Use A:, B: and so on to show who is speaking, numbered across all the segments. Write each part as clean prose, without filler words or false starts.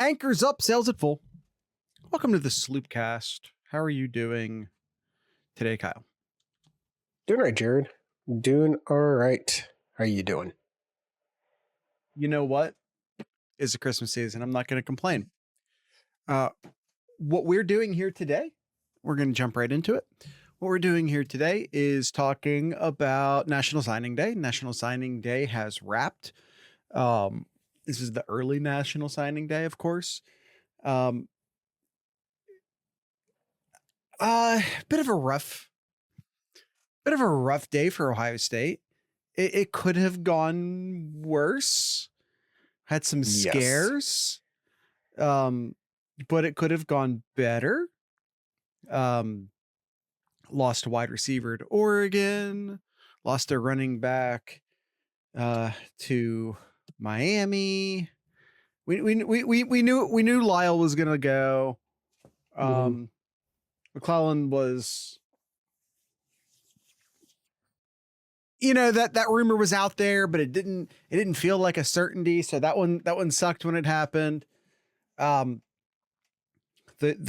A: Anchors up, sails at full. Welcome to the Sloopcast. How are you doing today, Kyle?
B: Doing all right, Jared. Doing all right. How are you doing?
A: You know what? It's a Christmas season. I'm not going to complain. What we're doing here today, we're going to jump right into it. What we're doing here today is talking about National Signing Day. National Signing Day has wrapped. This is the early National Signing Day, of course. Bit of a rough day for Ohio State. It could have gone worse. Had some scares. But it could have gone better. Lost a wide receiver to Oregon, lost a running back to Miami. We knew Lyle was gonna go. McClellan was, that rumor was out there, but it didn't feel like a certainty. So that one sucked when it happened. The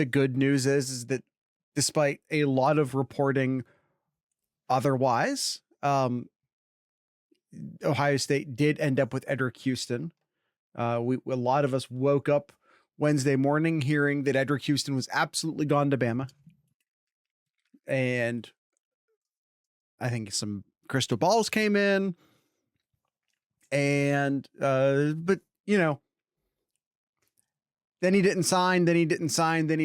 A: good news is that despite a lot of reporting otherwise, Ohio State did end up with Edric Houston. A lot of us woke up Wednesday morning hearing that Edric Houston was absolutely gone to Bama. And I think some crystal balls came in. And, but then he didn't sign, then he didn't sign. Then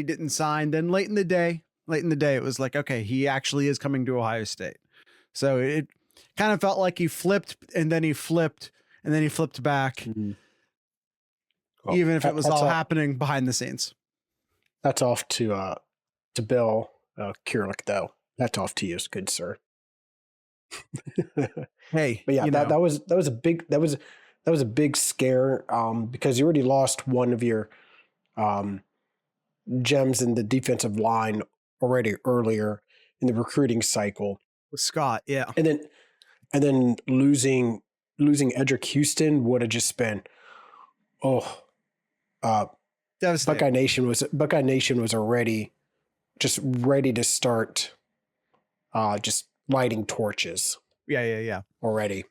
A: late in the day, it was like, okay, he actually is coming to Ohio State. So it kind of felt like he flipped and then he flipped and then he flipped back. Mm-hmm. Well, even if it was all happening behind the scenes.
B: That's off to Bill Kurelic, though. That's off to you, good sir.
A: Hey,
B: but yeah, that was a big scare because you already lost one of your gems in the defensive line already earlier in the recruiting cycle
A: with Scott. Yeah.
B: And then losing Edric Houston would have just been, Buckeye Nation was already just ready to start just lighting torches.
A: Yeah.
B: Already.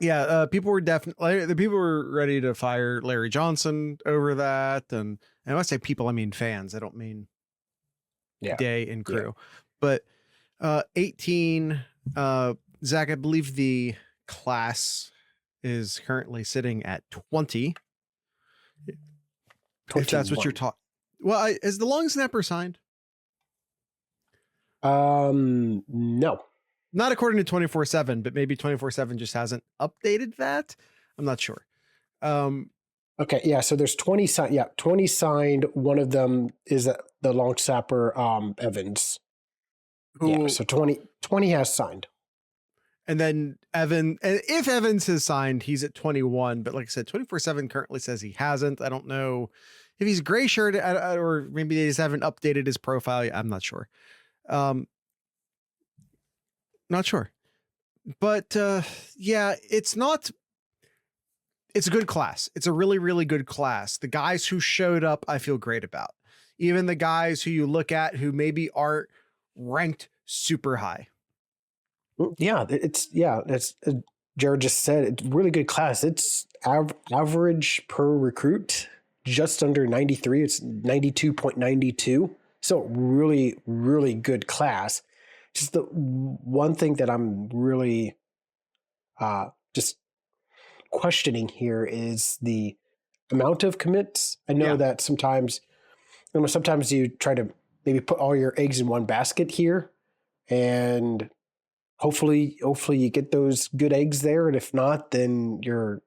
A: Yeah, people were ready to fire Larry Johnson over that, and when I say people, I mean fans. I don't mean Day and crew. Yeah. But 18, Zach, I believe the class is currently sitting at 20. 21. If that's what you're talking. Well, is the long snapper signed?
B: No.
A: Not according to 24/7, but maybe 24/7 just hasn't updated that. I'm not sure.
B: Okay, yeah. So there's 20 signed. Yeah, 20 signed. One of them is the long snapper, Evans. So 20 has signed.
A: And then if Evans has signed, he's at 21. But like I said, 24/7 currently says he hasn't. I don't know if he's gray shirted or maybe they just haven't updated his profile. I'm not sure. Not sure, but it's a good class. It's a really, really good class. The guys who showed up, I feel great about. Even the guys who you look at who maybe aren't ranked super high.
B: Yeah, it's Jared just said, it's a really good class. It's average per recruit, just under 93. It's 92.92. So really, really good class. Just the one thing that I'm really just questioning here is the amount of commits. I know that sometimes you try to maybe put all your eggs in one basket here, and hopefully you get those good eggs there. And if not, then your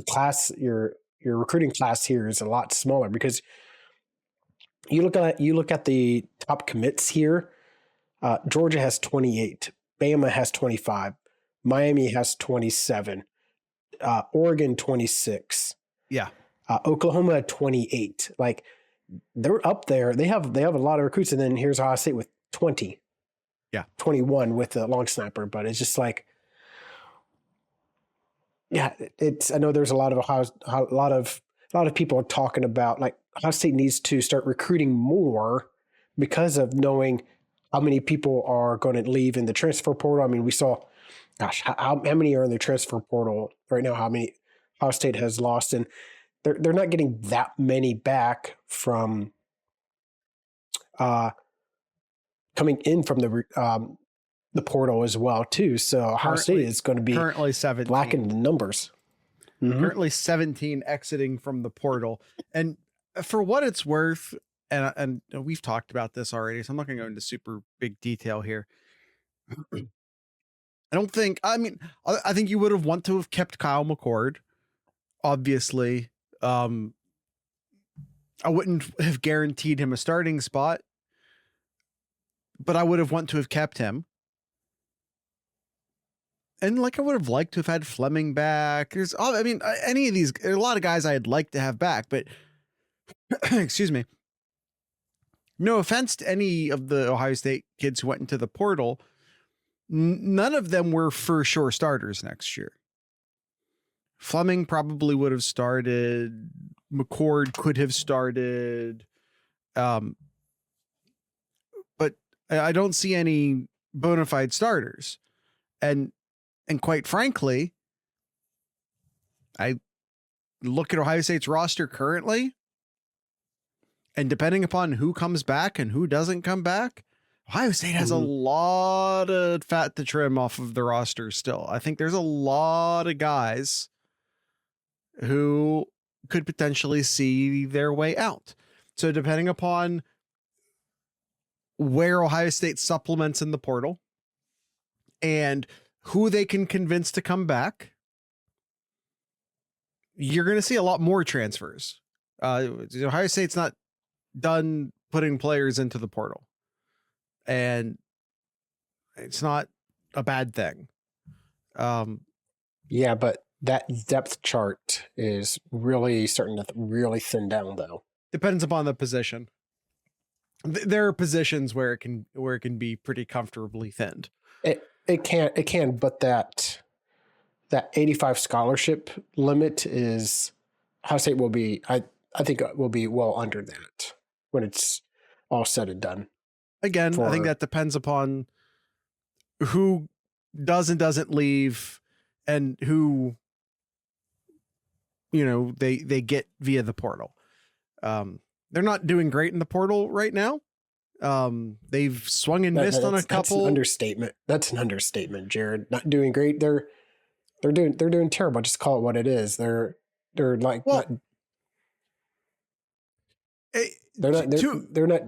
B: class, your recruiting class here is a lot smaller, because you look at the top commits here. Georgia has 28, Bama has 25, Miami has 27, Oregon 26.
A: Yeah.
B: Oklahoma had 28. Like, they're up there. They have a lot of recruits, and then here's Ohio State with 20.
A: Yeah.
B: 21 with the long snapper, but it's just like, I know there's a lot of a lot of people are talking about like Ohio State needs to start recruiting more because of knowing how many people are going to leave in the transfer portal. I mean, we saw, gosh, how many are in the transfer portal right now? How many Ohio State has lost, and they're not getting that many back from coming in from the portal as well too. So Ohio State is going to be
A: currently 17.
B: lacking the numbers.
A: Mm-hmm. Currently 17 exiting from the portal. And for what it's worth, and we've talked about this already, so I'm not going to go into super big detail here. I think you would have want to have kept Kyle McCord. Obviously, I wouldn't have guaranteed him a starting spot, but I would have want to have kept him. And like, I would have liked to have had Fleming back. Any of these, a lot of guys I'd like to have back, but excuse me. No offense to any of the Ohio State kids who went into the portal. None of them were for sure starters next year. Fleming probably would have started. McCord could have started. But I don't see any bona fide starters. And quite frankly, I look at Ohio State's roster currently, and depending upon who comes back and who doesn't come back, Ohio State has a lot of fat to trim off of the roster still. I think there's a lot of guys who could potentially see their way out. So depending upon where Ohio State supplements in the portal and who they can convince to come back, you're going to see a lot more transfers. Ohio State's not done putting players into the portal, and it's not a bad thing.
B: Yeah, but that depth chart is really starting to really thin down, though.
A: Depends upon the position. There are positions where it can be pretty comfortably thinned.
B: It can, but that 85 scholarship limit is Ohio State will be, I think it will be well under that when it's all said and done.
A: Again, I think that depends upon who does and doesn't leave and who, they get via the portal. They're not doing great in the portal right now. They've swung and missed on a couple.
B: That's an understatement. That's an understatement, Jared. Not doing great. They're doing terrible. Just call it what it is. They're like, well, they're not.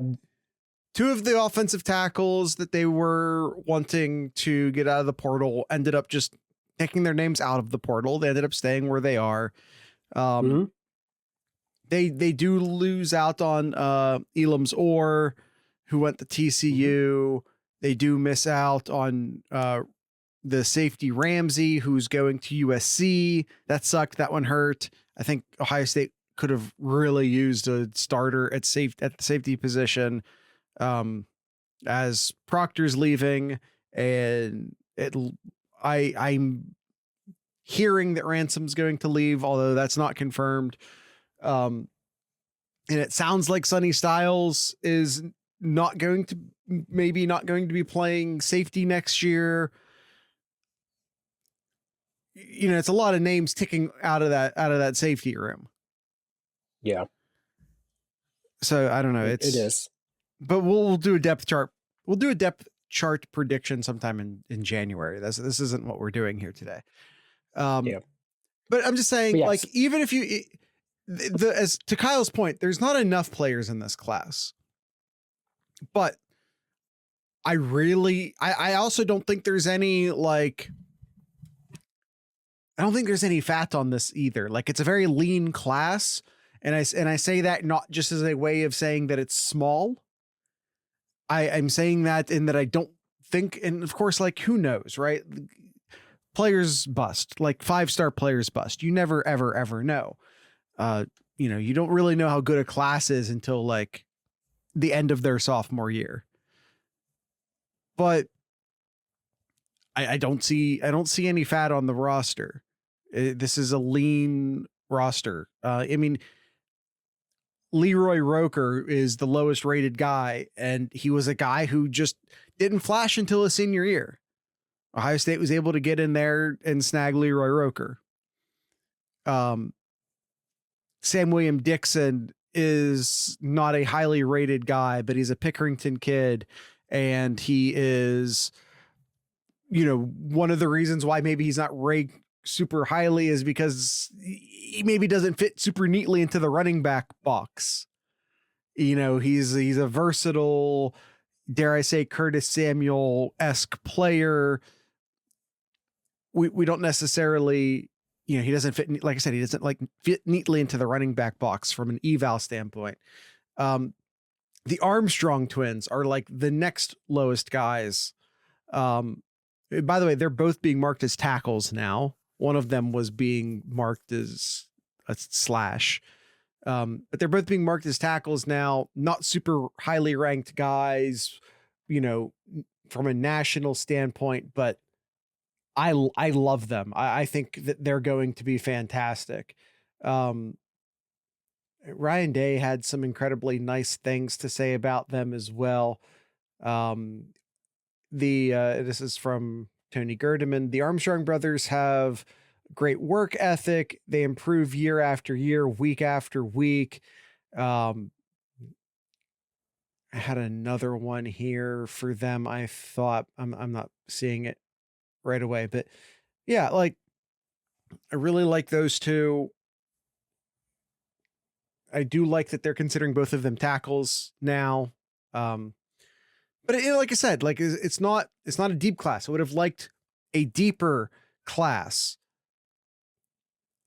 A: Two of the offensive tackles that they were wanting to get out of the portal ended up just taking their names out of the portal. They ended up staying where they are. They do lose out on Elam's Orr, who went to TCU. They do miss out on the safety Ramsey, who's going to USC. That sucked. That one hurt. I think Ohio State could have really used a starter at the safety position. As Proctor's leaving, and I'm hearing that Ransom's going to leave, although that's not confirmed. And it sounds like Sonny Styles is not going to be playing safety next year. It's a lot of names ticking out of that safety room.
B: Yeah.
A: So I don't know.
B: It is.
A: But we'll do a depth chart. We'll do a depth chart prediction sometime in January. This isn't what we're doing here today.
B: Yeah.
A: But I'm just saying,
B: yes.
A: like, even if as to Kyle's point, there's not enough players in this class. But I also don't think there's any I don't think there's any fat on this either. Like, it's a very lean class. And I say that not just as a way of saying that it's small. I'm saying that in that I don't think, and of course, like, who knows, right? Players bust, like 5-star players bust. You never, ever, ever know. You don't really know how good a class is until like the end of their sophomore year. But I don't see any fat on the roster. This is a lean roster. Leroy Roker is the lowest rated guy, and he was a guy who just didn't flash until his senior year. Ohio State was able to get in there and snag Leroy Roker. Sam William Dixon is not a highly rated guy, but he's a Pickerington kid, and he is, one of the reasons why maybe he's not ranked super highly is because he maybe doesn't fit super neatly into the running back box. He's a versatile, dare I say, Curtis Samuel-esque player. We don't necessarily, he doesn't fit, like I said, he doesn't fit neatly into the running back box from an eval standpoint. The Armstrong twins are like the next lowest guys. By the way, they're both being marked as tackles now. One of them was being marked as a slash. But they're both being marked as tackles now, not super highly ranked guys, from a national standpoint, but I love them. I think that they're going to be fantastic. Ryan Day had some incredibly nice things to say about them as well. This is from Tony Gerdeman. The Armstrong brothers have great work ethic. They improve year after year, week after week. I had another one here for them. I thought I'm not seeing it right away, but yeah, I really like those two. I do like that they're considering both of them tackles now. But like I said, it's not a deep class. I would have liked a deeper class.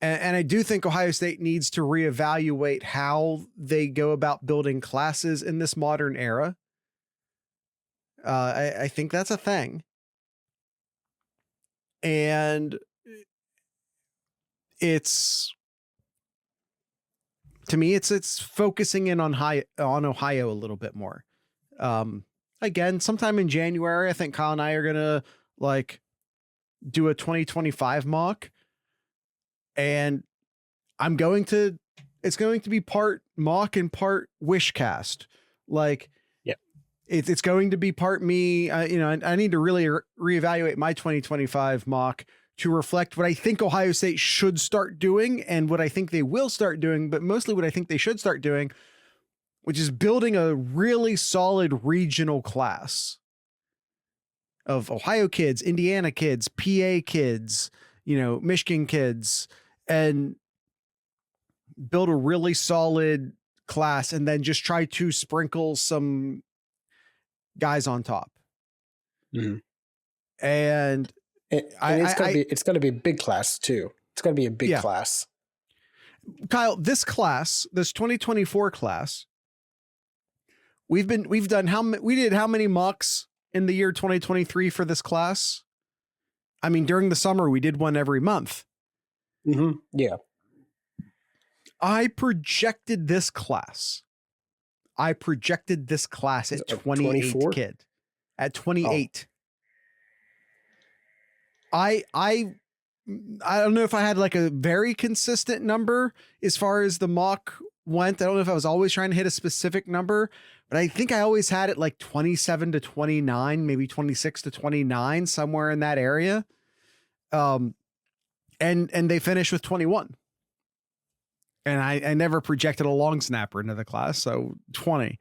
A: And I do think Ohio State needs to reevaluate how they go about building classes in this modern era. I think that's a thing. And to me, it's focusing in on Ohio a little bit more. Again, sometime in January, I think Kyle and I are going to do a 2025 mock. And it's going to be part mock and part wishcast. It's going to be part me. I need to really reevaluate my 2025 mock to reflect what I think Ohio State should start doing and what I think they will start doing, but mostly what I think they should start doing, which is building a really solid regional class of Ohio kids, Indiana kids, PA kids, Michigan kids, and build a really solid class and then just try to sprinkle some guys on top.
B: Mm-hmm.
A: And
B: it's going to be a big class too. It's going to be a big class.
A: Kyle, this 2024 class, we did how many mocks in the year 2023 for this class? I mean, during the summer, we did one every month.
B: Mm-hmm. Yeah.
A: I projected this class at 28 kid. At 28. Oh. I don't know if I had a very consistent number as far as the mock went. I don't know if I was always trying to hit a specific number, but I think I always had it 27 to 29, maybe 26 to 29, somewhere in that area. And they finished with 21. And I never projected a long snapper into the class, so 20.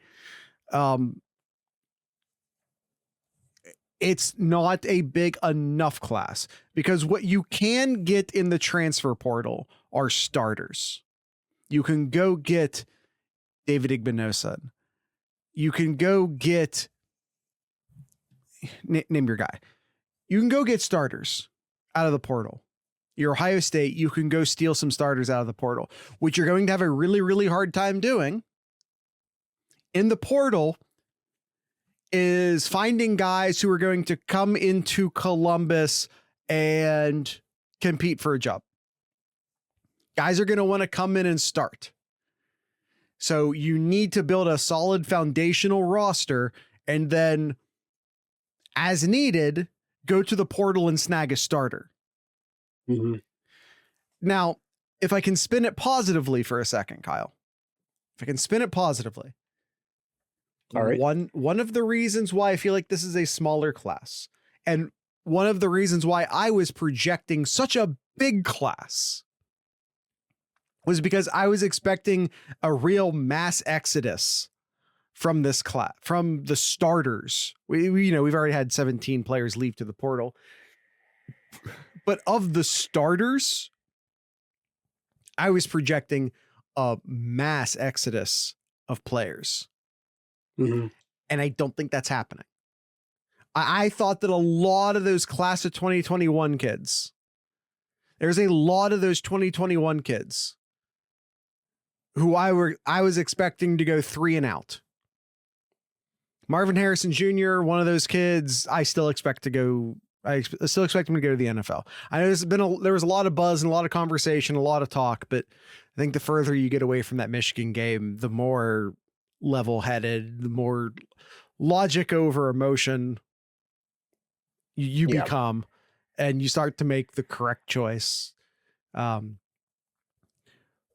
A: It's not a big enough class because what you can get in the transfer portal are starters. You can go get David Igbinosun. You can go get name your guy. You can go get starters out of the portal. You're Ohio State, you can go steal some starters out of the portal, which you're going to have a really, really hard time doing. In the portal is finding guys who are going to come into Columbus and compete for a job. Guys are going to want to come in and start. So you need to build a solid foundational roster and then, as needed, go to the portal and snag a starter.
B: Mm-hmm.
A: Now, if I can spin it positively for a second, Kyle, if I can spin it positively.
B: All right.
A: One of the reasons why I feel like this is a smaller class, and one of the reasons why I was projecting such a big class, was because I was expecting a real mass exodus from this class, from the starters. We've already had 17 players leave to the portal, but of the starters, I was projecting a mass exodus of players.
B: Mm-hmm.
A: And I don't think that's happening. I thought that a lot of those class of 2021 kids, there's a lot of those 2021 kids who I was expecting to go 3 and out. Marvin Harrison Jr., one of those kids, I still expect to go. I still expect him to go to the NFL. I know there was a lot of buzz and a lot of conversation, a lot of talk, but I think the further you get away from that Michigan game, the more level-headed, the more logic over emotion you become, and you start to make the correct choice. But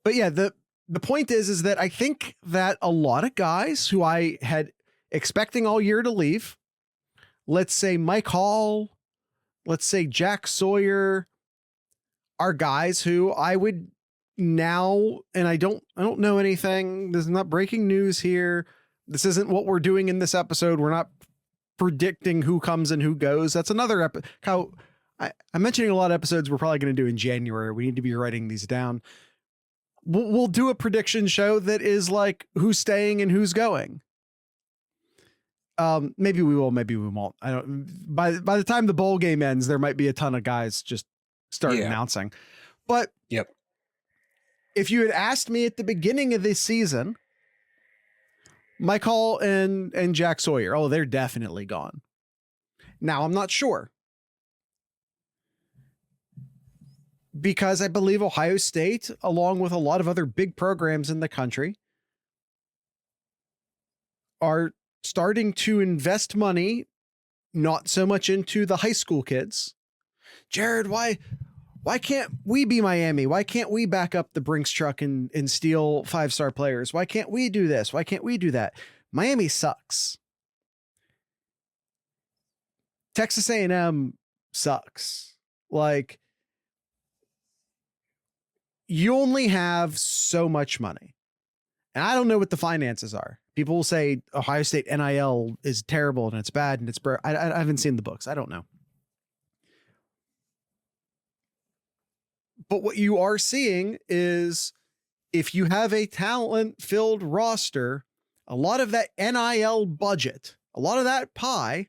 A: yeah, the point is that I think that a lot of guys who I had expecting all year to leave, let's say Mike Hall, let's say Jack Sawyer, are guys who I would now, and I don't know anything. This is not breaking news here. This isn't what we're doing in this episode. We're not predicting who comes and who goes. That's another episode. I'm mentioning a lot of episodes we're probably going to do in January. We need to be writing these down. We'll do a prediction show that is like who's staying and who's going. Maybe we will, maybe we won't. I don't. By the time the bowl game ends, there might be a ton of guys just start announcing. But if you had asked me at the beginning of this season, Mike Hall and Jack Sawyer, oh, they're definitely gone. Now I'm not sure, because I believe Ohio State, along with a lot of other big programs in the country, are starting to invest money, not so much into the high school kids. Jared, why can't we be Miami? Why can't we back up the Brinks truck and steal 5-star players? Why can't we do this? Why can't we do that? Miami sucks. Texas A&M sucks. Like, you only have so much money. And I don't know what the finances are. People will say Ohio State NIL is terrible and it's bad and it's I haven't seen the books. I don't know. But what you are seeing is, if you have a talent-filled roster, a lot of that NIL budget, a lot of that pie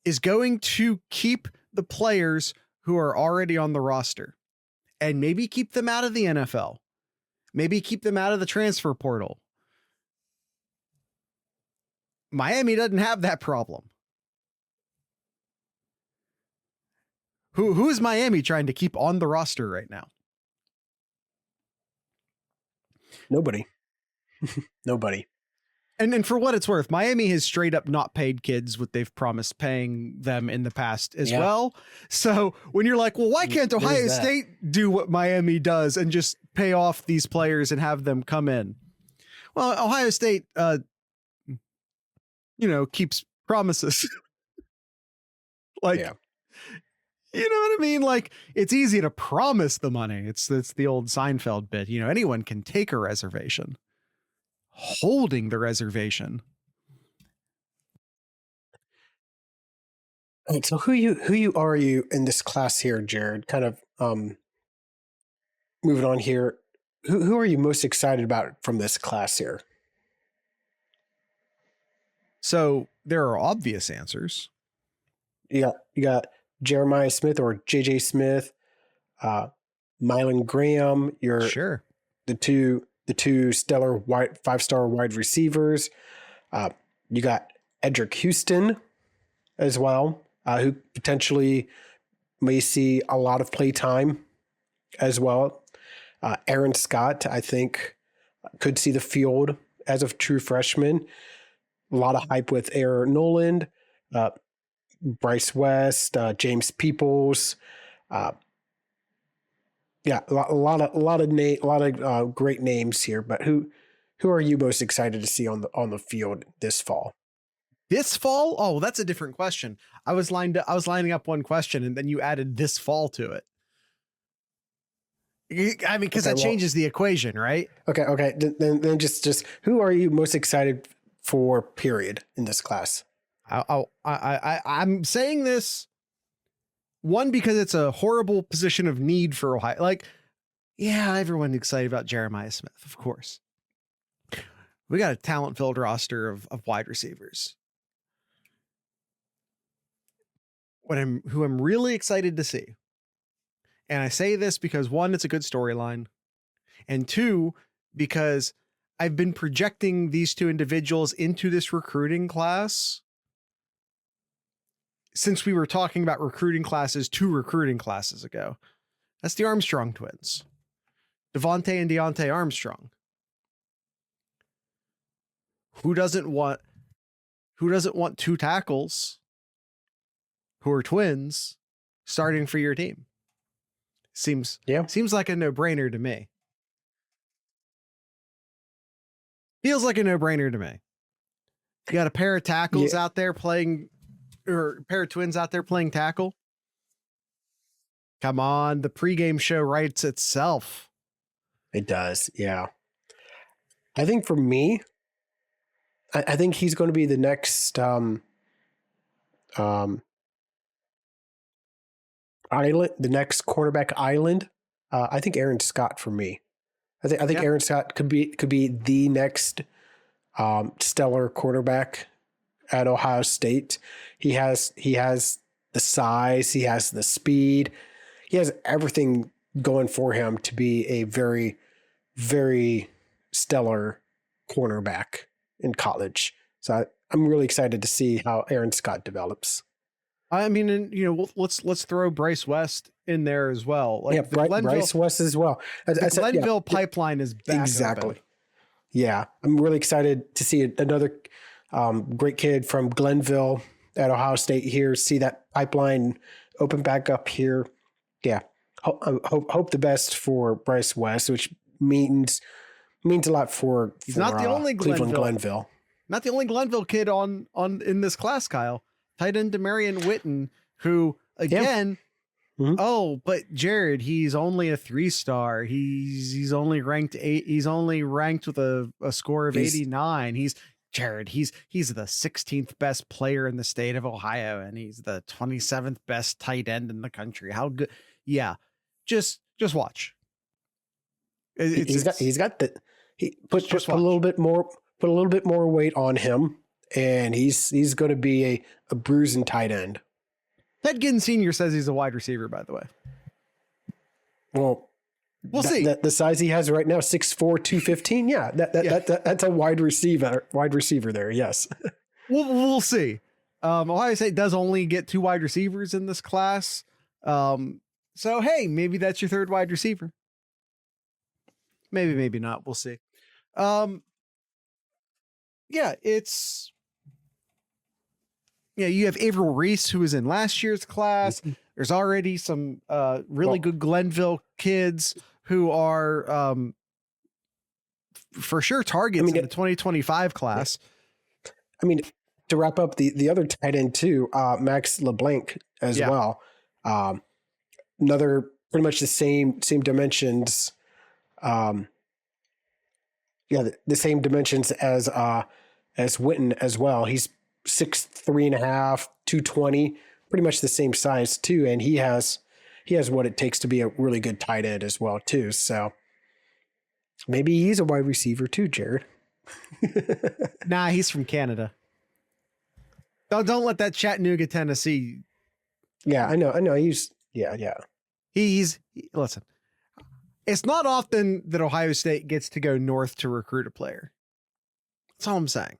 A: is going to keep the players who are already on the roster, and maybe keep them out of the NFL, maybe keep them out of the transfer portal. Miami doesn't have that problem. Who is Miami trying to keep on the roster right now?
B: Nobody. Nobody.
A: And for what it's worth, Miami has straight up not paid kids what they've promised paying them in the past as well. So when you're like, well, why can't Ohio State do what Miami does and just pay off these players and have them come in? Well, Ohio State, keeps promises. You know what I mean? Like, it's easy to promise the money. It's the old Seinfeld bit. Anyone can take a reservation. Holding the reservation.
B: All right, so who are you in this class here, Jared? Kind of moving on here. Who are you most excited about from this class here?
A: So there are obvious answers.
B: You got Jeremiah Smith or JJ Smith, Mylan Graham.
A: Sure.
B: The two stellar 5-star wide receivers. You got Edric Houston as well, who potentially may see a lot of play time as well. Aaron Scott, I think, could see the field as a true freshman. A lot of hype with Aaron Noland, Bryce West, James Peoples. Yeah, a lot of great names here. But who are you most excited to see on the field this fall?
A: This fall? Oh, that's a different question. I was lining up one question, and then you added this fall to it. I mean, because that changes the equation, right?
B: Okay. Then just who are you most excited for? Period in this class.
A: I'm saying this one because it's a horrible position of need for Ohio. Like, yeah, everyone's excited about Jeremiah Smith, of course. We got a talent-filled roster of wide receivers. Who I'm really excited to see. And I say this because one, it's a good storyline. And two, because I've been projecting these two individuals into this recruiting class since we were talking about recruiting classes 2 recruiting classes ago. That's the Armstrong twins. Devontae and Deontay Armstrong. Who doesn't want 2 tackles who are twins starting for your team? Seems like a no-brainer to me. Feels like a no-brainer to me. You got a pair of tackles out there playing, or a pair of twins out there playing tackle. Come on, the pregame show writes itself.
B: It does, yeah. I think for me, I think he's going to be the next island, the next cornerback island. I think Aaron Scott for me. I think Aaron Scott could be the next stellar quarterback at Ohio State. He has the size, he has the speed, he has everything going for him to be a very, very stellar cornerback in college. So I'm really excited to see how Aaron Scott develops.
A: I mean, and let's throw Bryce West in there as well. Like
B: Bryce West as well.
A: The Glenville pipeline is back
B: exactly.
A: Open.
B: Yeah, I'm really excited to see another great kid from Glenville at Ohio State here. See that pipeline open back up here. Yeah, hope the best for Bryce West, which means a lot for
A: He's not the only
B: Glenville.
A: Not the only Glenville kid on in this class, Kyle. Tight end Demarion Witten, who again, but Jared, he's only a 3-star. He's only ranked 8. He's only ranked with a score of 89. He's the 16th best player in the state of Ohio, and he's the 27th best tight end in the country. How good? Yeah, just watch.
B: He put a little bit more weight on him. And he's going to be a bruising tight end.
A: Ted Ginn Sr. says he's a wide receiver, by the way.
B: Well,
A: we'll see.
B: The size he has right now, 6'4", 215. Yeah, that's a wide receiver there. Yes.
A: We'll see. Ohio State does only get 2 wide receivers in this class. So, hey, maybe that's your 3rd wide receiver. Maybe not. We'll see. You have Averill Reese, who was in last year's class. There's already some really good Glenville kids who are for sure targets in the 2025 class.
B: I mean, to wrap up the other tight end too, Max LeBlanc as well. Another pretty much the same dimensions. The same dimensions as Witten as well. He's 6'3.5", 220, pretty much the same size too, and he has what it takes to be a really good tight end as well too. So maybe he's a wide receiver too, Jared.
A: Nah, he's from Canada. Don't let that Chattanooga, Tennessee.
B: Yeah, I know. He's
A: listen. It's not often that Ohio State gets to go north to recruit a player. That's all I'm saying.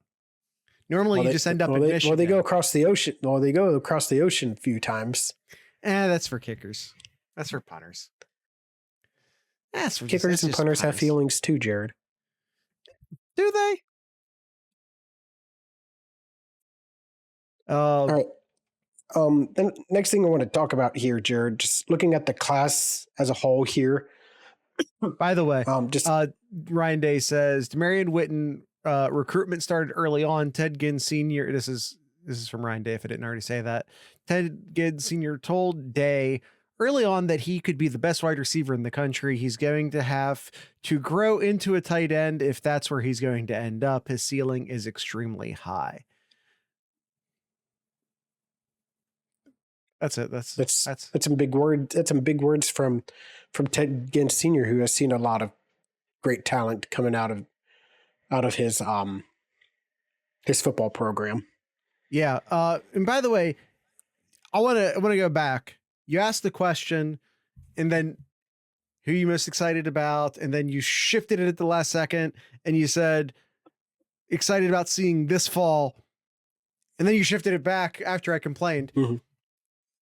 A: Normally, you just end up in Michigan.
B: They go across the ocean. Well, they go across the ocean a few times.
A: That's for kickers. That's for punters.
B: Kickers and punters have feelings too, Jared.
A: Do they?
B: All right. The next thing I want to talk about here, Jared, just looking at the class as a whole here.
A: By the way,
B: just
A: Ryan Day says Demarion Witten recruitment started early on. Ted Ginn Sr. This is from Ryan Day. If I didn't already say that, Ted Ginn Sr. told Day early on that he could be the best wide receiver in the country. He's going to have to grow into a tight end if that's where he's going to end up. His ceiling is extremely high. That's it. That's
B: some big words. That's some big words from Ted Ginn Sr., who has seen a lot of great talent coming out of his football program.
A: Yeah. And by the way, I want to go back. You asked the question, and then who are you most excited about? And then you shifted it at the last second, and you said excited about seeing this fall. And then you shifted it back after I complained.
B: Mm-hmm.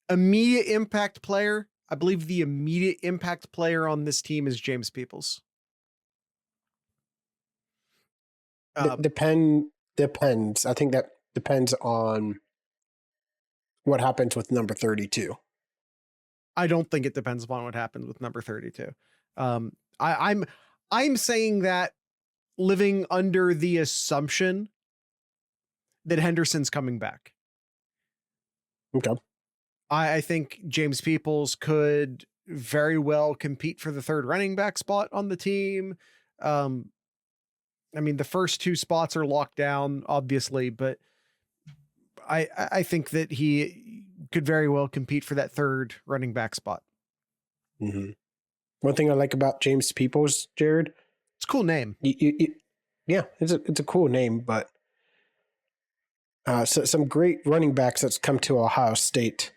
A: Immediate impact player. I believe the immediate impact player on this team is James Peoples.
B: Depends. I think that depends on what happens with number 32.
A: I don't think it depends upon what happens with number 32. I'm saying that living under the assumption that Henderson's coming back.
B: Okay.
A: I think James Peoples could very well compete for the third running back spot on the team. I mean, the first two spots are locked down, obviously, but I think that he could very well compete for that third running back spot.
B: Mm-hmm. One thing I like about James Peoples, Jared,
A: it's a cool name.
B: Yeah, it's a cool name, but so some great running backs that's come to Ohio State,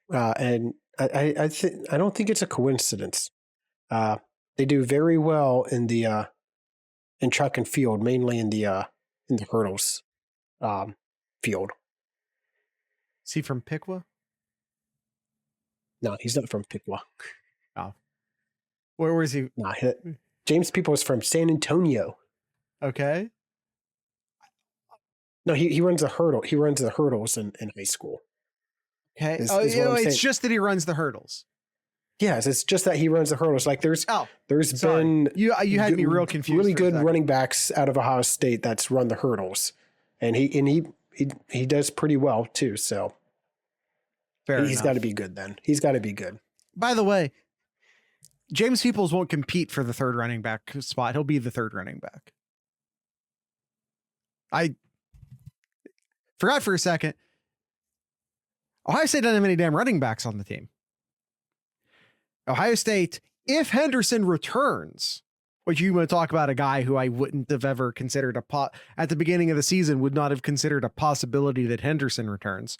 B: and I don't think it's a coincidence. They do very well in the in track and field, mainly in the hurdles field.
A: Is he from Piqua?
B: No, he's not from Piqua.
A: Oh, where is he?
B: Nah, James Peoples is from San Antonio.
A: Okay.
B: No, he runs the hurdle. He runs the hurdles in high school.
A: Okay. It's just that he runs the hurdles.
B: Yes, it's just that he runs the hurdles. Like there's been
A: you had me real confused.
B: Really good running backs out of Ohio State that's run the hurdles, and he does pretty well too. So he's got to be good. Then he's got to be good.
A: By the way, James Peoples won't compete for the third running back spot. He'll be the third running back. I forgot for a second. Ohio State doesn't have any damn running backs on the team. Ohio State, if Henderson returns, which you want to talk about a guy who I wouldn't have ever considered at the beginning of the season, would not have considered a possibility that Henderson returns.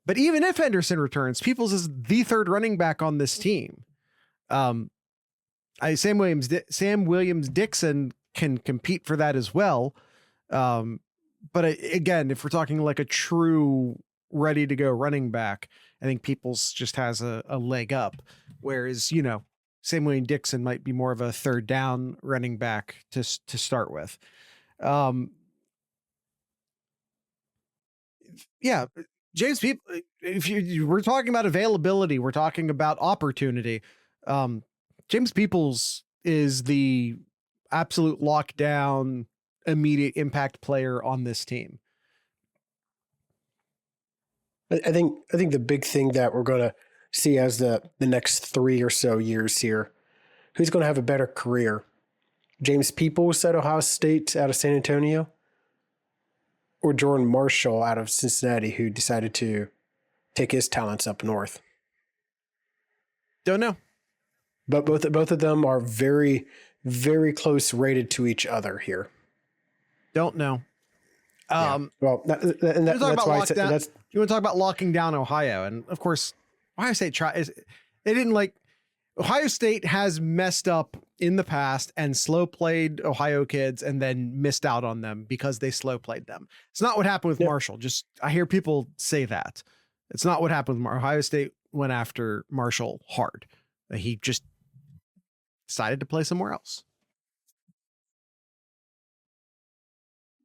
A: But even if Henderson returns, Peoples is the third running back on this team. Sam Williams Dixon can compete for that as well. But again, if we're talking like a true ready to go running back, I think Peoples just has a leg up. Whereas, Sam William Dixon might be more of a third down running back to start with. Yeah. James Peoples, we're talking about availability, we're talking about opportunity. James Peoples is the absolute lockdown, immediate impact player on this team.
B: I think the big thing that we're going to see as the next 3 or so years here, who's going to have a better career? James Peoples at Ohio State out of San Antonio, or Jordan Marshall out of Cincinnati, who decided to take his talents up north?
A: Don't know.
B: But both of them are very, very close rated to each other here.
A: Don't know.
B: Well, that's why that's.
A: You want to talk about locking down Ohio, and of course, Ohio State Ohio State has messed up in the past and slow played Ohio kids and then missed out on them because they slow played them. It's not what happened with Marshall. I hear people say that. It's not what happened with Ohio State. Went after Marshall hard. He just decided to play somewhere else.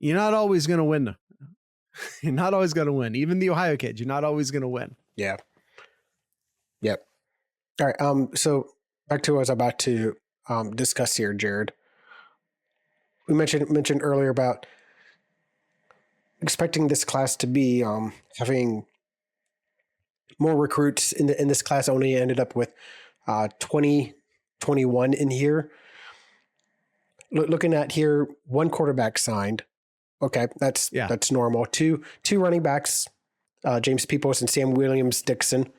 A: You're not always going to win. You're not always going to win. Even the Ohio kids, you're not always going to win.
B: Yeah. Yep. All right. So back to what I was about to discuss here, Jared. We mentioned earlier about expecting this class to be having more recruits in this class. Only ended up with 21 in here. Looking at here, one quarterback signed. Okay, that's normal. Two running backs, James Peoples and Sam Williams Dixon.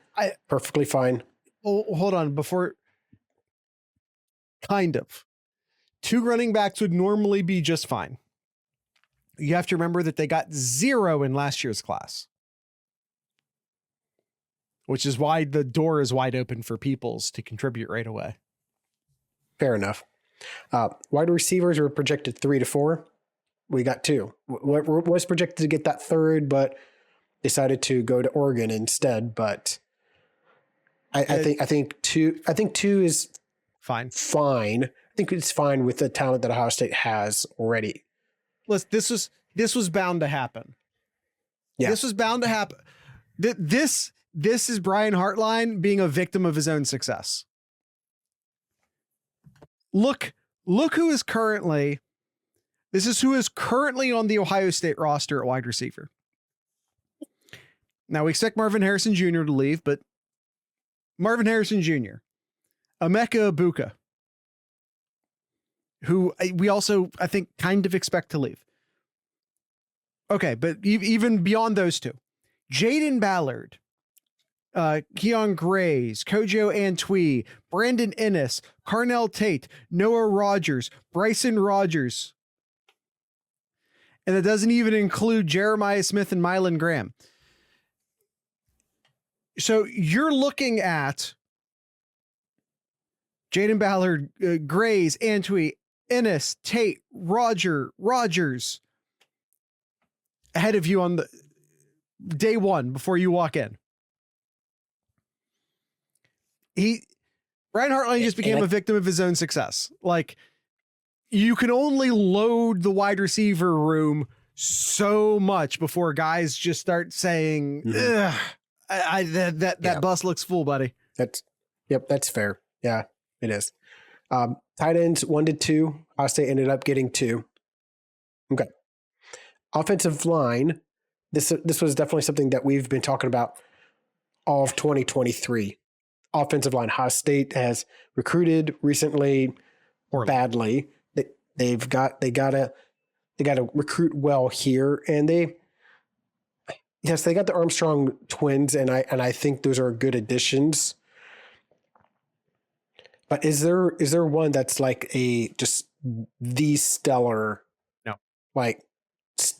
B: Perfectly fine.
A: Oh, hold on. Before, kind of. Two running backs would normally be just fine. You have to remember that they got 0 in last year's class, which is why the door is wide open for Peoples to contribute right away.
B: Fair enough. Wide receivers were projected 3 to 4. We got 2. What was projected to get that third, but decided to go to Oregon instead. But I think 2 is
A: fine.
B: I think it's fine with the talent that Ohio State has already.
A: Listen, this was bound to happen.
B: Yeah.
A: This was bound to happen. This is Brian Hartline being a victim of his own success. Look who is currently on the Ohio State roster at wide receiver. Now we expect Marvin Harrison Jr. to leave, but Marvin Harrison Jr., Emeka Ibuka, who we also, I think, kind of expect to leave. Okay, but even beyond those two, Jaden Ballard, Keon Grays, Kojo Antwi, Brandon Ennis, Carnell Tate, Noah Rogers, Bryson Rogers. And that doesn't even include Jeremiah Smith and Mylan Graham. So you're looking at Jaden Ballard, Grays, Antwi, Ennis, Tate, Rogers ahead of you on the day one before you walk in. Brian Hartline just became a victim of his own success. Like, you can only load the wide receiver room so much before guys just start saying, that bus looks full, buddy.
B: That's fair. Yeah, it is. Tight ends 1 to 2. Ohio State ended up getting 2. Okay. Offensive line. This was definitely something that we've been talking about all of 2023. Offensive line. Ohio State has recruited recently badly. They got to recruit well here, and they got the Armstrong twins, and I think those are good additions. But is there one that's like just the stellar, like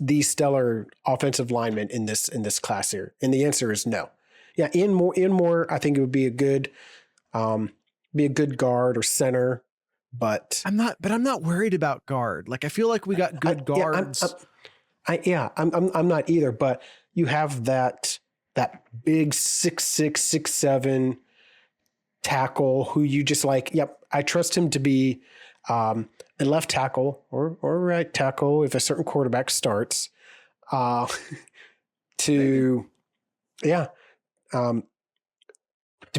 B: the stellar offensive lineman in this class here? And the answer is no. Yeah, Ian Moore, I think it would be a good guard or center, but
A: I'm not worried about guard. Like, I feel like we got good guards.
B: I'm not either, but you have that big 6'6", 6'7" tackle who you just like, I trust him to be a left tackle or right tackle if a certain quarterback starts. To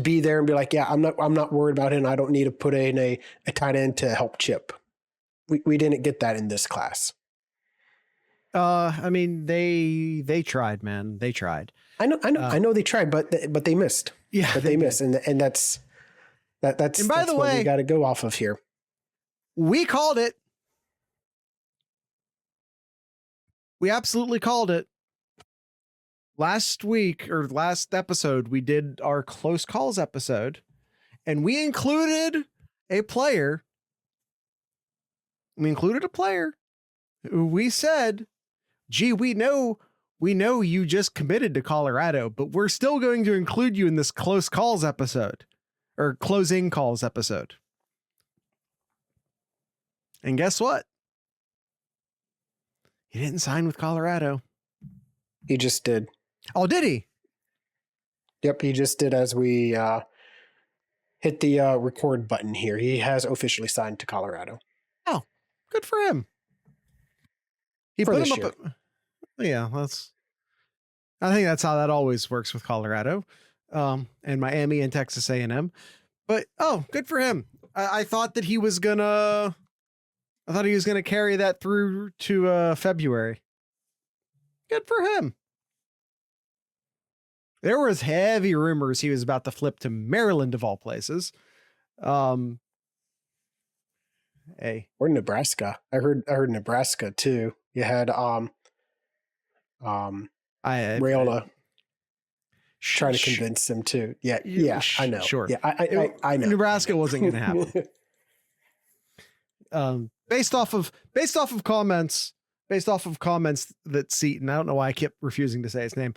B: be there and be like, I'm not worried about him. I don't need to put in a tight end to help chip. We didn't get that in this class.
A: I mean, they tried, man. They tried.
B: I know they tried, but they missed.
A: Yeah,
B: but they missed, and that's
A: and by the way,
B: what we got to go off of here.
A: We called it. We absolutely called it. Last week or last episode, we did our close calls episode, and we included a player. We included a player who we said, gee, we know you just committed to Colorado, but we're still going to include you in this close calls episode or closing calls episode. And guess what? He didn't sign with Colorado.
B: He just did.
A: Oh, did he?
B: Yep, he just did as we hit the record button here. He has officially signed to Colorado.
A: Oh, good for him. He put him up. Yeah, I think that's how that always works with Colorado, and Miami and Texas A&M. But good for him. I thought that he was gonna. I thought he was gonna carry that through to February. Good for him. There was heavy rumors he was about to flip to Maryland of all places. Hey,
B: or Nebraska. I heard Nebraska too. You had Rayola trying to convince him too. Yeah, I know.
A: Sure.
B: Yeah, I know.
A: Nebraska wasn't going to happen. Based off of comments that Seton, I don't know why I kept refusing to say his name,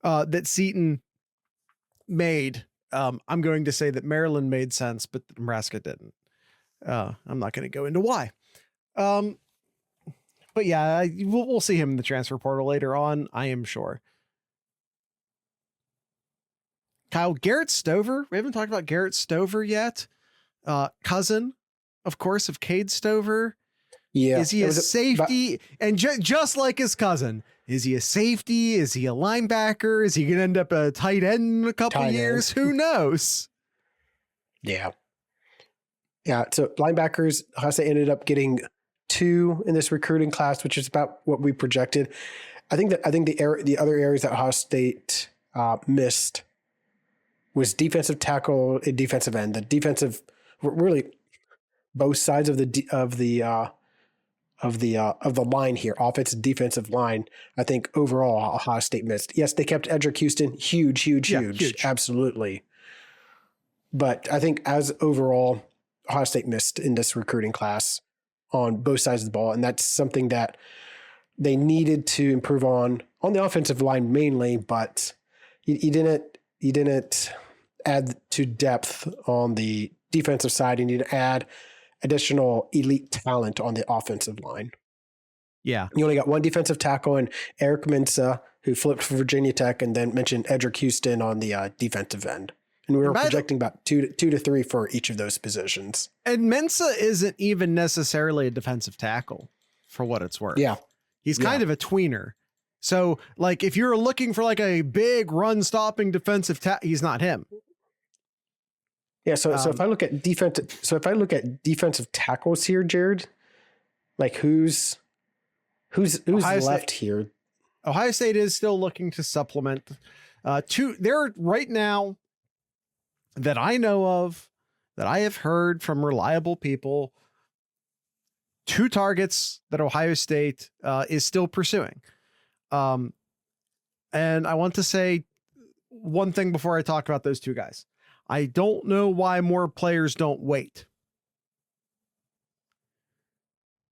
A: that Seton made. I'm going to say that Maryland made sense, but Nebraska didn't. I'm not going to go into why. But yeah, we'll see him in the transfer portal later on, I am sure. Kyle, Garrett Stover. We haven't talked about Garrett Stover yet. Cousin, of course, of Cade Stover.
B: Yeah.
A: Is he a safety? And just like his cousin, is he a safety? Is he a linebacker? Is he going to end up a tight end in a couple of years? Who knows?
B: Yeah. Yeah. So linebackers, Ohio State ended up getting 2 in this recruiting class, which is about what we projected. I think the other areas that Ohio State missed was defensive tackle and defensive end. The defensive, really, both sides of the line here, offensive, defensive line. I think overall Ohio State missed. Yes, they kept Edric Houston, huge, absolutely. But I think as overall, Ohio State missed in this recruiting class on both sides of the ball, and that's something that they needed to improve on the offensive line mainly. But you didn't add to depth on the defensive side. You need to add additional elite talent on the offensive line.
A: Yeah.
B: You only got 1 defensive tackle, and Eric Mensah, who flipped for Virginia Tech, and then mentioned Edric Houston on the defensive end. And we were projecting about 2 to 3 for each of those positions.
A: And Mensah isn't even necessarily a defensive tackle for what it's worth.
B: Yeah.
A: He's kind of a tweener. So like if you're looking for like a big run stopping defensive he's not him.
B: Yeah, so if I look at defensive tackles here, Jared, like who's left here?
A: Ohio State is still looking to supplement. There right now that I know of, that I have heard from reliable people, 2 targets that Ohio State is still pursuing. And I want to say one thing before I talk about those 2 guys. I don't know why more players don't wait.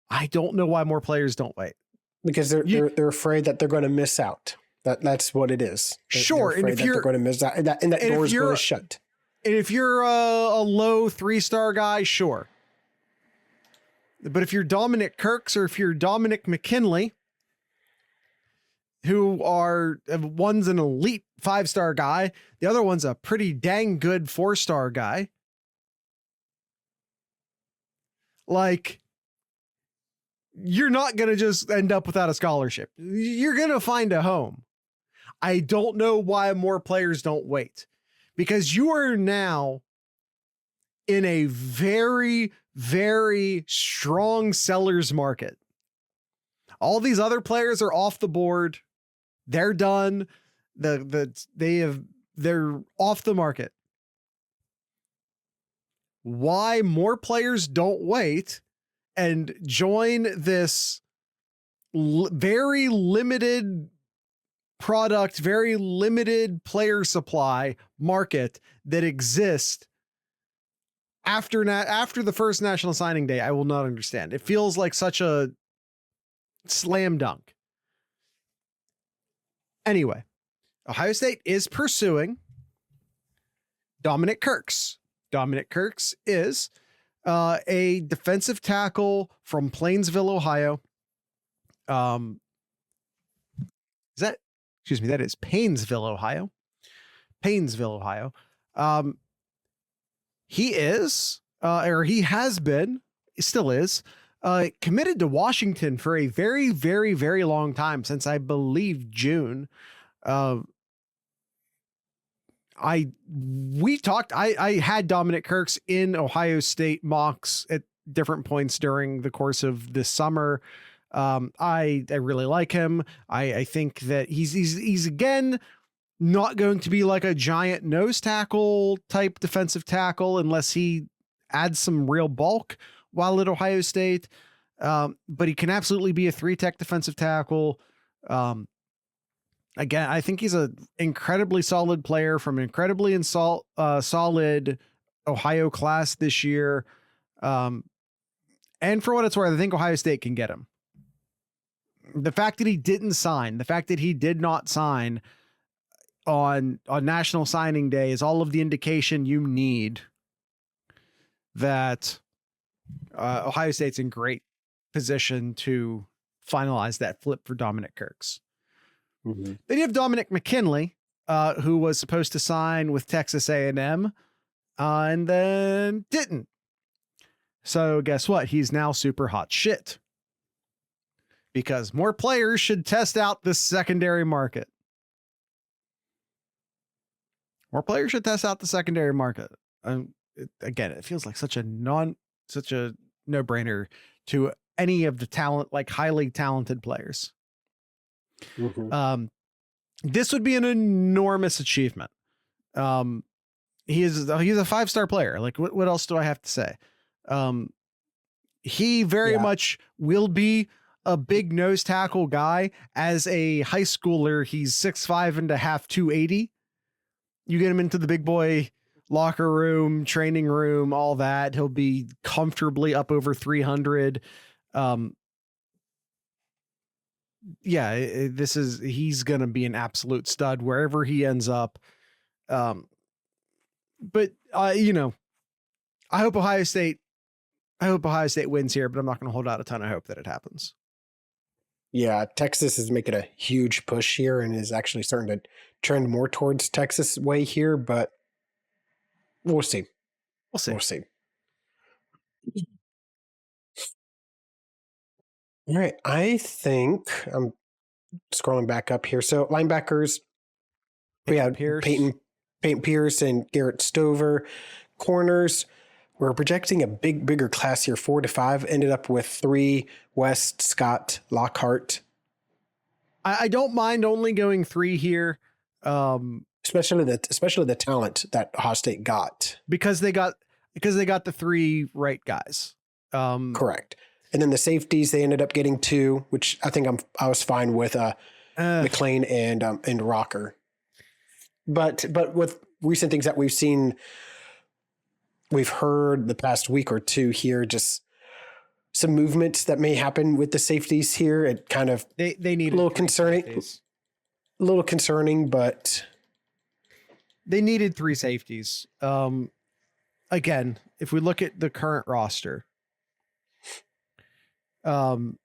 B: Because they're afraid that they're going to miss out. That's what it is.
A: Sure,
B: and if they're going to miss out, and that door is going to shut.
A: And if you're a low 3-star guy, sure. But if you're Dominic Kirks or if you're Dominic McKinley, who are, one's an elite 5-star guy, the other one's a pretty dang good 4-star guy. Like, you're not going to just end up without a scholarship. You're going to find a home. I don't know why more players don't wait, because you are now in a very, very strong seller's market. All these other players are off the board. They're done. They're off the market. Why more players don't wait and join this very limited product, very limited player supply market that exists after the first National Signing Day, I will not understand. It feels like such a slam dunk. Anyway, Ohio State is pursuing Dominic Kirks. Dominic Kirks is a defensive tackle from Plainsville, Ohio. That is Painesville, Ohio. He is, or he has been, still is, committed to Washington for a very, very, very long time, since I believe June. I had Dominic Kirks in Ohio State mocks at different points during the course of this summer. I really like him. I think that he's again not going to be like a giant nose tackle type defensive tackle unless he adds some real bulk while at Ohio State. But he can absolutely be a 3-tech defensive tackle. Again, I think he's an incredibly solid player from an incredibly solid Ohio class this year. And for what it's worth, I think Ohio State can get him. The fact that he did not sign on National Signing Day is all of the indication you need that Ohio State's in great position to finalize that flip for Dominic Kirks.
B: Mm-hmm.
A: Then you have Dominic McKinley, who was supposed to sign with Texas A&M and then didn't. So guess what? He's now super hot shit because more players should test out this secondary market. More players should test out the secondary market. Again, it feels like such a no-brainer to any of the talent, like highly talented players.
B: Mm-hmm.
A: This would be an enormous achievement. He's a 5-star player. Like what else do I have to say? He very much will be a big nose tackle guy. As a high schooler, he's 6'5.5", 280. You get him into the big boy locker room, training room, all that. He'll be comfortably up over 300. He's going to be an absolute stud wherever he ends up. But I hope Ohio State wins here, but I'm not going to hold out a ton of hope that it happens.
B: Yeah, Texas is making a huge push here and is actually starting to trend more towards Texas way here, but we'll see. We'll see. All right, I think I'm scrolling back up here. So linebackers, we had Peyton Pierce and Garrett Stover. Corners, we're projecting a bigger class here, 4 to 5. Ended up with 3: West, Scott, Lockhart.
A: I don't mind only going 3 here,
B: especially the talent that Ohio State got
A: because they got the 3 right guys.
B: Correct. And then the safeties, they ended up getting 2, which I think I was fine with McLean and Rocker. But with recent things that we've heard the past week or 2 here, just some movements that may happen with the safeties here. It kind of
A: they need
B: a little concerning, but
A: they needed 3 safeties. Again, if we look at the current roster,
B: current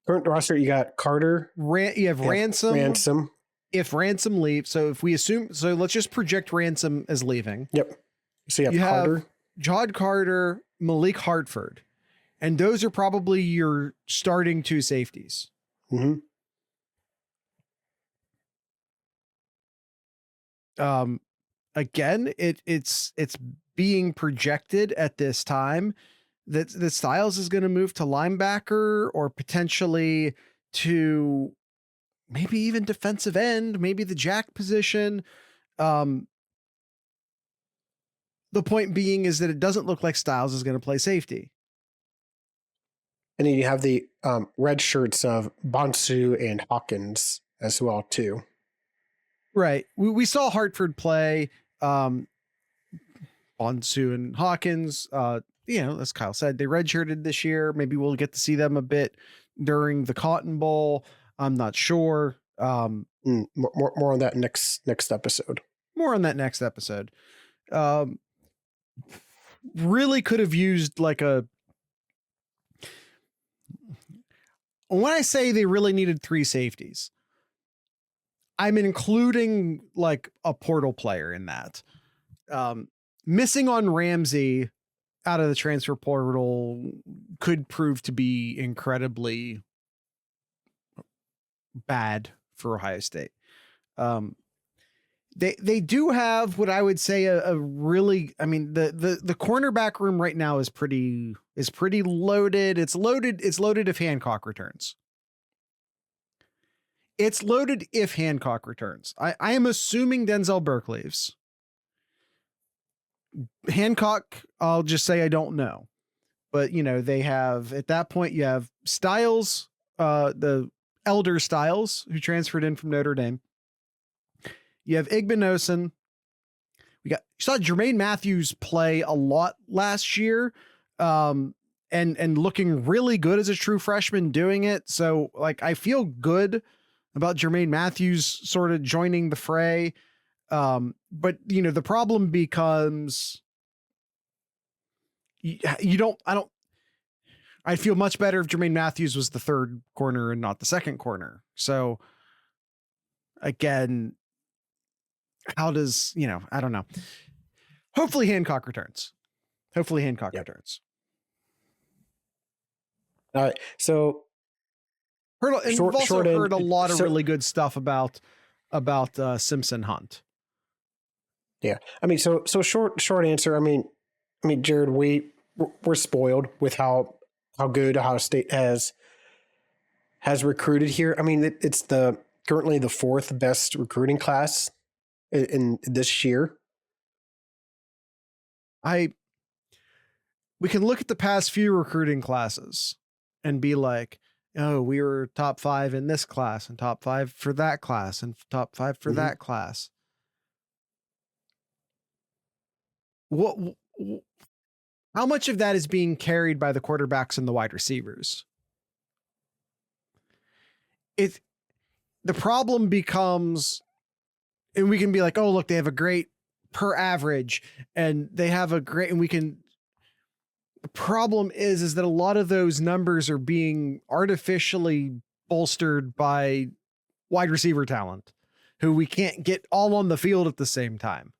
B: roster, you got Carter.
A: You have Ransom. If Ransom leaves, so let's just project Ransom as leaving.
B: Yep. So you have Carter.
A: Jod Carter, Malik Hartford, and those are probably your starting 2 safeties.
B: Mm-hmm.
A: Again, it's being projected at this time that Styles is going to move to linebacker or potentially to maybe even defensive end, maybe the jack position. The point being is that it doesn't look like Styles is going to play safety.
B: And then you have the red shirts of Bonsu and Hawkins as well, too.
A: Right. We saw Hartford play Bonsu and Hawkins. As Kyle said, they redshirted this year. Maybe we'll get to see them a bit during the Cotton Bowl. I'm not sure.
B: More on that next episode.
A: Really could have used when I say they really needed 3 safeties, I'm including like a portal player in that. Missing on Ramsey out of the transfer portal could prove to be incredibly bad for Ohio State. They do have what I would say a really, I mean, the cornerback room right now is pretty loaded. It's loaded if Hancock returns. It's loaded if Hancock returns. I am assuming Denzel Burke leaves. Hancock, I'll just say I don't know. But, they have, at that point, you have Styles, the elder Styles, who transferred in from Notre Dame. You have Igbinosun. You saw Jermaine Matthews play a lot last year, and looking really good as a true freshman doing it. So, I feel good about Jermaine Matthews sort of joining the fray. But the problem becomes I'd feel much better if Jermaine Matthews was the third corner and not the second corner. So again, how does, I don't know. Hopefully Hancock returns. Returns.
B: All right. So
A: we've also heard a lot of really good stuff about Simpson Hunt.
B: Yeah. I mean, so short answer. I mean, Jared, we're spoiled with how good Ohio State has recruited here. I mean, it's currently the fourth best recruiting class in this year.
A: We can look at the past few recruiting classes and be like, oh, we were top 5 in this class and top 5 for that class and top 5 for that class. How much of that is being carried by the quarterbacks and the wide receivers? The problem becomes, and we can be like, oh, look, they have a great per average and they have a great, and the problem is that a lot of those numbers are being artificially bolstered by wide receiver talent who we can't get all on the field at the same time,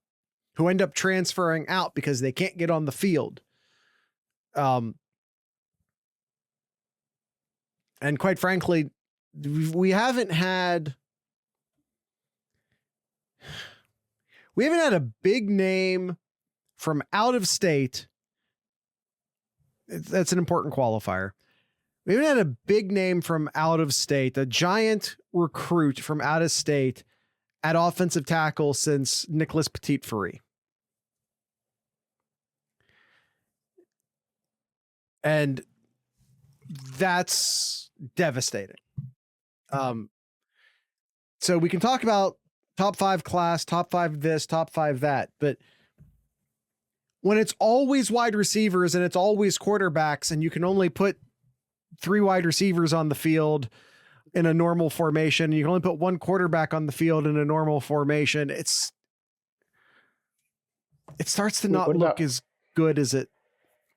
A: who end up transferring out because they can't get on the field. And quite frankly, we haven't had a big name from out of state. That's an important qualifier. We haven't had a big name from out of state, a giant recruit from out of state at offensive tackle since Nicholas Petit-Free. And that's devastating. So we can talk about top 5 class, top 5 this, top 5 that, but when it's always wide receivers and it's always quarterbacks and you can only put 3 wide receivers on the field in a normal formation, and you can only put 1 quarterback on the field in a normal formation, it starts to not look as good as it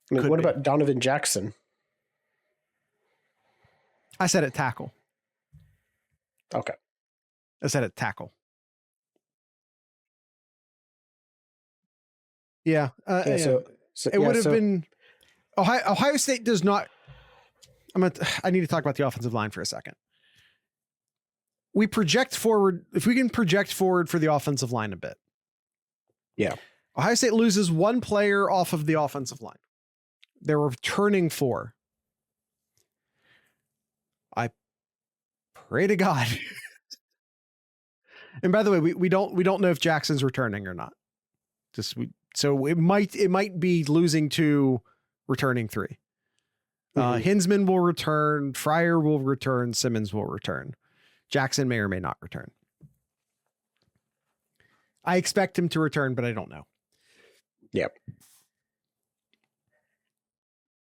A: could
B: what
A: be.
B: about Donovan Jackson?
A: I said at tackle.
B: Okay.
A: I said at tackle. Yeah. So it would have been Ohio State does not. I need to talk about the offensive line for a second. We project forward. If we can project forward for the offensive line a bit.
B: Yeah.
A: Ohio State loses 1 player off of the offensive line. They're returning 4. I pray to God. And by the way, we don't know if Jackson's returning or not. So it might be losing 2, returning 3. Hinsman will return, Fryer will return, Simmons will return. Jackson may or may not return. I expect him to return, but I don't know.
B: Yep.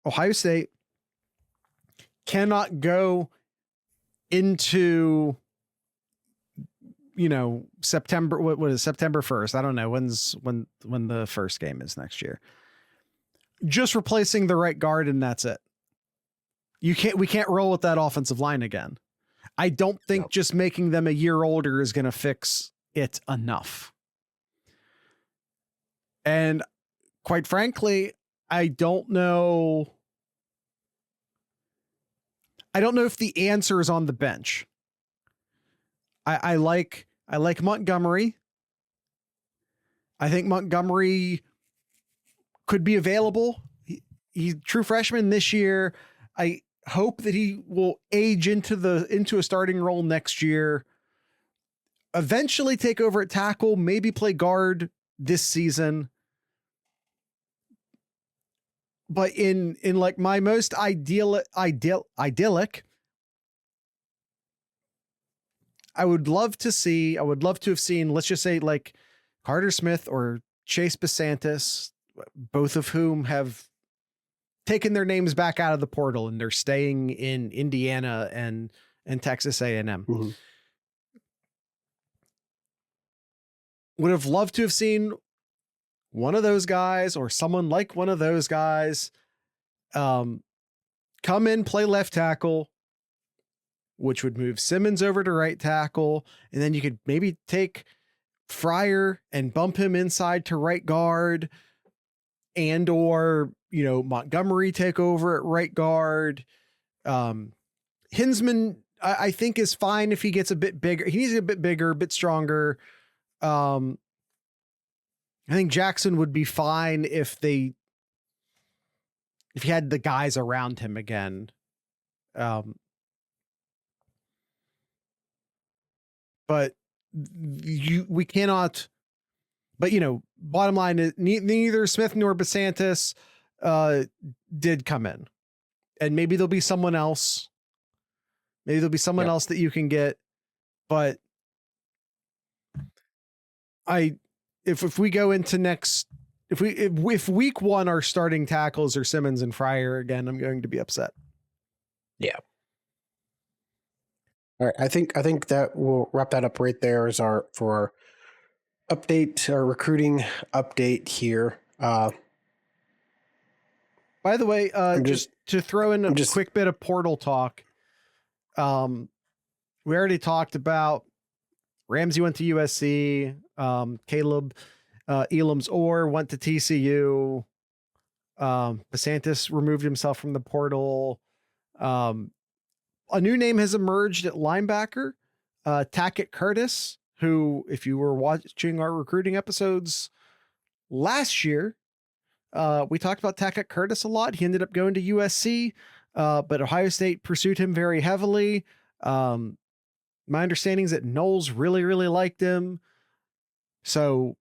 A: Ohio State cannot go into September. What is September 1st? I don't know when the first game is next year. Just replacing the right guard and that's it. We can't roll with that offensive line again. I don't think just making them a year older is going to fix it enough. And quite frankly, I don't know if the answer is on the bench. I like Montgomery. I think Montgomery could be available. He's true freshman this year. I hope that he will age into a starting role next year. Eventually take over at tackle, maybe play guard this season. But in like my most idyllic, I would love to have seen, let's just say like Carter Smith or Chase Basantis, both of whom have taken their names back out of the portal and they're staying in Indiana and Texas A&M.
B: Mm-hmm.
A: Would have loved to have seen one of those guys or someone like one of those guys come in, play left tackle, which would move Simmons over to right tackle. And then you could maybe take Fryer and bump him inside to right guard, and, or, Montgomery take over at right guard. Hinsman, I think, is fine if he gets a bit bigger. He needs a bit bigger, a bit stronger. I think Jackson would be fine if he had the guys around him again. But we cannot, but bottom line is neither Smith nor Basantis did come in, and maybe there'll be someone else. Maybe there'll be someone else that you can get, but if we go into next, if week one our starting tackles are Simmons and Fryer again, I'm going to be upset.
B: Yeah. All right. I think that we'll wrap that up right there as our recruiting update here. By
A: the way, just to throw in a quick bit of portal talk. We already talked about Ramsey went to USC. Caleb Elam's Orr went to TCU. Basantis removed himself from the portal. A new name has emerged at linebacker, Tackett Curtis, who, if you were watching our recruiting episodes last year, we talked about Tackett Curtis a lot. He ended up going to USC, but Ohio State pursued him very heavily. My understanding is that Knowles really, really liked him. So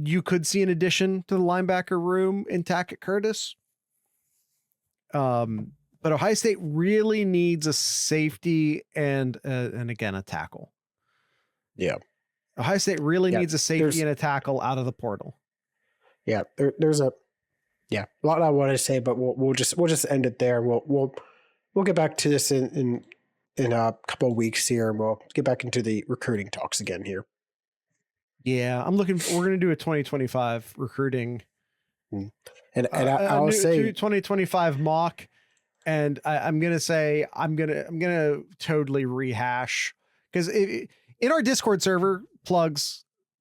A: you could see an addition to the linebacker room in Tackett Curtis. But Ohio State really needs a safety and again, a tackle.
B: Yeah.
A: Ohio State really needs a safety and a tackle out of the portal.
B: Yeah. There's a lot I want to say, but we'll just end it there. We'll get back to this in a couple of weeks here, and we'll get back into the recruiting talks again here.
A: Yeah. We're going to do a 2025 recruiting.
B: And I'll say
A: 2025 mock. And I'm going to say, I'm going to totally rehash, because in our Discord server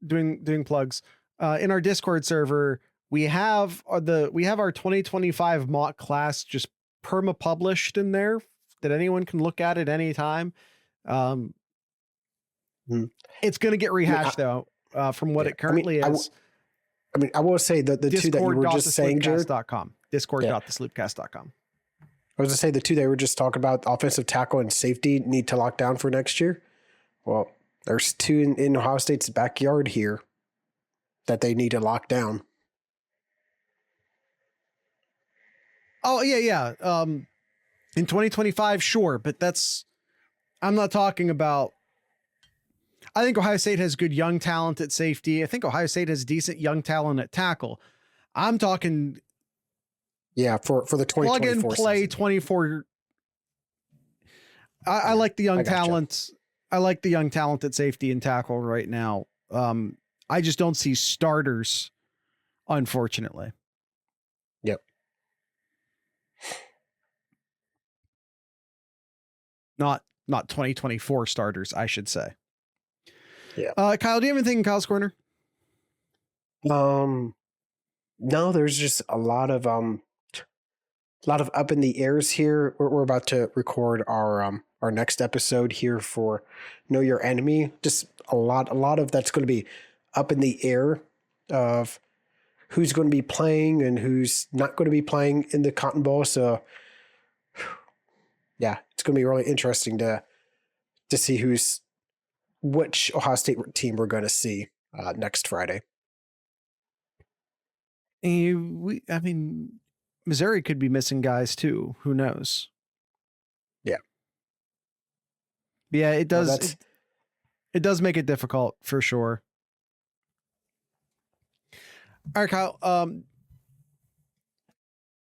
A: doing plugs, in our Discord server, we have our 2025 mock class just perma published in there that anyone can look at any time. It's going to get rehashed though, from what it currently is.
B: I will say that the two that you were just saying, Jared,
A: discord.thesloopcast.com.
B: I was going to say the two they were just talking about, offensive tackle and safety, need to lock down for next year. Well, there's two in Ohio State's backyard here that they need to lock down.
A: Oh, yeah. In 2025, sure. But I'm not talking about, I think Ohio State has good young talent at safety. I think Ohio State has decent young talent at tackle. I'm talking...
B: Yeah, for the 2024
A: plug and play
B: season.
A: 24. I like the young talent. I like the young talent at safety and tackle right now. I just don't see starters, unfortunately.
B: Yep.
A: Not 2024 starters, I should say.
B: Yeah.
A: Kyle, do you have anything in Kyle's Corner?
B: No, there's just a lot of up in the airs here. We're about to record our next episode here for Know Your Enemy. Just a lot of that's going to be up in the air of who's going to be playing and who's not going to be playing in the Cotton Bowl. So, yeah, it's going to be really interesting to see which Ohio State team we're going to see next Friday.
A: I mean, Missouri could be missing guys too. Who knows?
B: Yeah.
A: Yeah, it does. It does make it difficult for sure. All right, Kyle.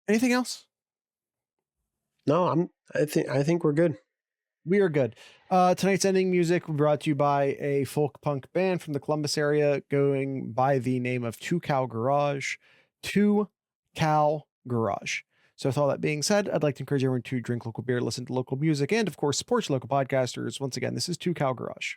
A: Anything else?
B: No, I think we're good.
A: We are good. Tonight's ending music brought to you by a folk punk band from the Columbus area going by the name of Two Cow Garage. Two Cow Garage. So with all that being said, I'd like to encourage everyone to drink local beer, listen to local music, and of course, support your local podcasters. Once again, this is Two Cow Garage.